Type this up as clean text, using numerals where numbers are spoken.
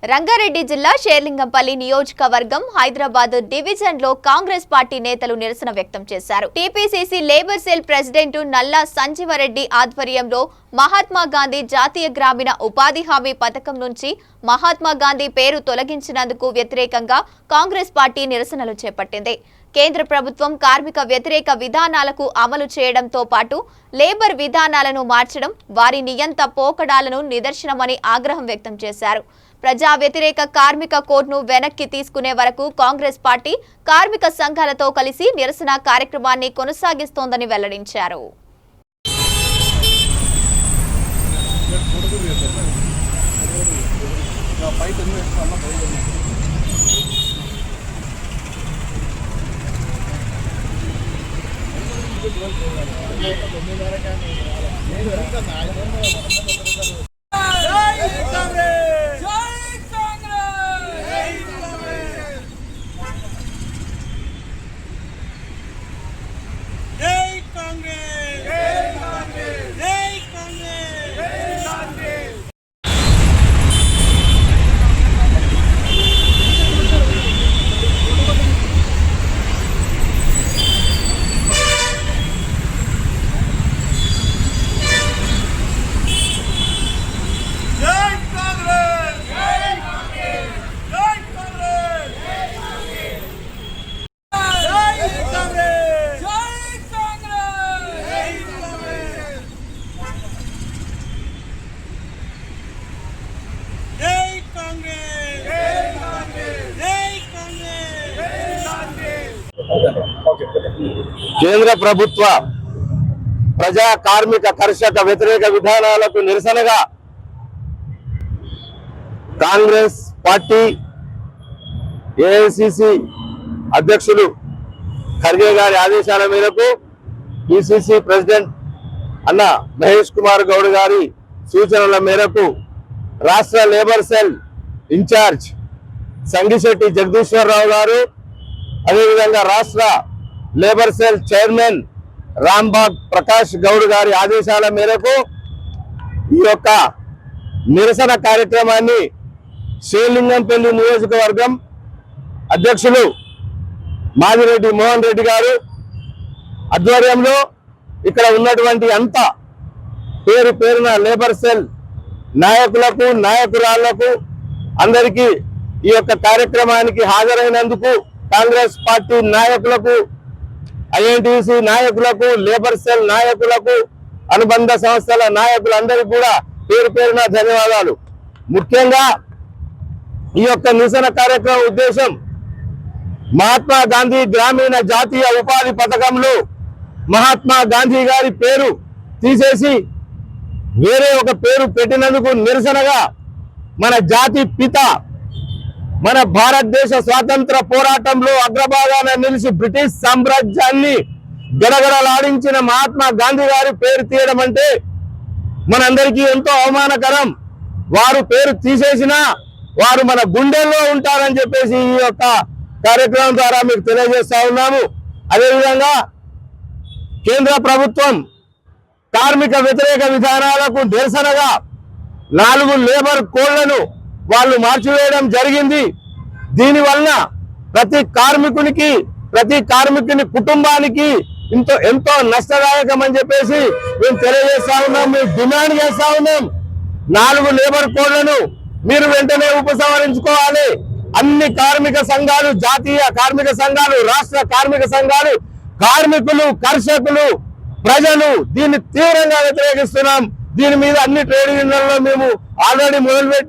రంగారెడ్డి జిల్లా షేర్లింగంపల్లి నియోజకవర్గం హైదరాబాద్ డివిజన్ లో కాంగ్రెస్ పార్టీ నేతలు నిరసన వ్యక్తం చేశారు. టీపీసీసీ లేబర్ సెల్ ప్రెసిడెంట్ నల్లా సంజీవరెడ్డి ఆధ్వర్యంలో మహాత్మా గాంధీ జాతీయ గ్రామీణ ఉపాధి హామీ పథకం నుంచి మహాత్మా గాంధీ పేరు తొలగించినందుకు వ్యతిరేకంగా కాంగ్రెస్ పార్టీ నిరసనలు చేపట్టింది. కేంద్ర ప్రభుత్వం కార్మిక వ్యతిరేక విధానాలకు అమలు చేయడంతో పాటు లేబర్ విధానాలను మార్చడం వారి నియంత పోకడాలను నిదర్శనమని ఆగ్రహం వ్యక్తం చేశారు. ప్రజా వ్యతిరేక కార్మిక కోడ్ను వెనక్కి తీసుకునే వరకు కాంగ్రెస్ పార్టీ కార్మిక సంఘాలతో కలిసి నిరసన కార్యక్రమాన్ని కొనసాగిస్తోందని వెల్లడించారు. కేంద్ర ప్రభుత్వ ప్రజా కార్మిక కర్షక వ్యతిరేక విధానాలకు నిరసనగా కాంగ్రెస్ పార్టీ ఏఐసిసి అధ్యక్షులు ఖర్గే గారి ఆదేశాల మేరకు పిసిసి ప్రెసిడెంట్ అన్న మహేష్ కుమార్ గౌడ్ గారి సూచనల మేరకు రాష్ట్ర labour cell incharge Sangisetti Jagadeeshwara Rao గారు, అదేవిధంగా రాష్ట్ర labour cell chairman Rambagh Prakash Goud గారి ఆదేశాల మేరకు ఈ యొక్క నిరసన కార్యక్రమాన్ని షేర్లింగంపల్లి నియోజకవర్గం అధ్యక్షులు మాదిరెడ్డి మోహన్ రెడ్డి గారు ఆధ్వర్యంలో ఇక్కడ ఉన్నటువంటి అంత పేరు పేరున లేబర్ సెల్ నాయకులకు నాయకురాళ్లకు అందరికీ ఈ యొక్క కార్యక్రమానికి హాజరైనందుకు కాంగ్రెస్ పార్టీ నాయకులకు, ఐఎన్టీసీ నాయకులకు, లేబర్ సెల్ నాయకులకు, అనుబంధ సంస్థల నాయకులందరికీ కూడా పేరు పేరున ధన్యవాదాలు. ముఖ్యంగా ఈ యొక్క నిరసన కార్యక్రమం ఉద్దేశం మహాత్మా గాంధీ గ్రామీణ జాతీయ ఉపాధి పథకంలో మహాత్మా గాంధీ గారి పేరు తీసేసి వేరే ఒక పేరు పెట్టినందుకు నిరసనగా మన జాతి పిత, మన భారతదేశ స్వాతంత్ర పోరాటంలో అగ్రభాగాన నిలిచి బ్రిటిష్ సామ్రాజ్యాన్ని గడగడలాడించిన మహాత్మా గాంధీ గారి పేరు తీయడం అంటే మనందరికీ ఎంతో అవమానకరం. వారు పేరు తీసేసినా వారు మన గుండెల్లో ఉంటారని చెప్పేసి ఈ యొక్క కార్యక్రమం ద్వారా మీకు తెలియజేస్తా ఉన్నాము. అదేవిధంగా కేంద్ర ప్రభుత్వం కార్మిక వ్యతిరేక విధానాలకు నిరసనగా 4 లేబర్ కోడ్లను వాళ్ళు మార్చివేయడం జరిగింది. దీనివల్ల ప్రతి కార్మికుని కుటుంబానికి ఎంతో నష్టదాయకం అని చెప్పేసి మేము తెలియజేస్తా ఉన్నాం. మేము డిమాండ్ చేస్తా ఉన్నాం, 4 లేబర్ కోడ్లను మీరు వెంటనే ఉపసంహరించుకోవాలి. అన్ని కార్మిక సంఘాలు, జాతీయ కార్మిక సంఘాలు, రాష్ట్ర కార్మిక సంఘాలు, కార్మికులు, కర్షకులు, ప్రజలు దీన్ని తీవ్రంగా వ్యతిరేకిస్తున్నాం. దీని మీద అన్ని ట్రేడ్ యూనియన్లలో మేము ఆల్రెడీ మొదలుపెట్టిన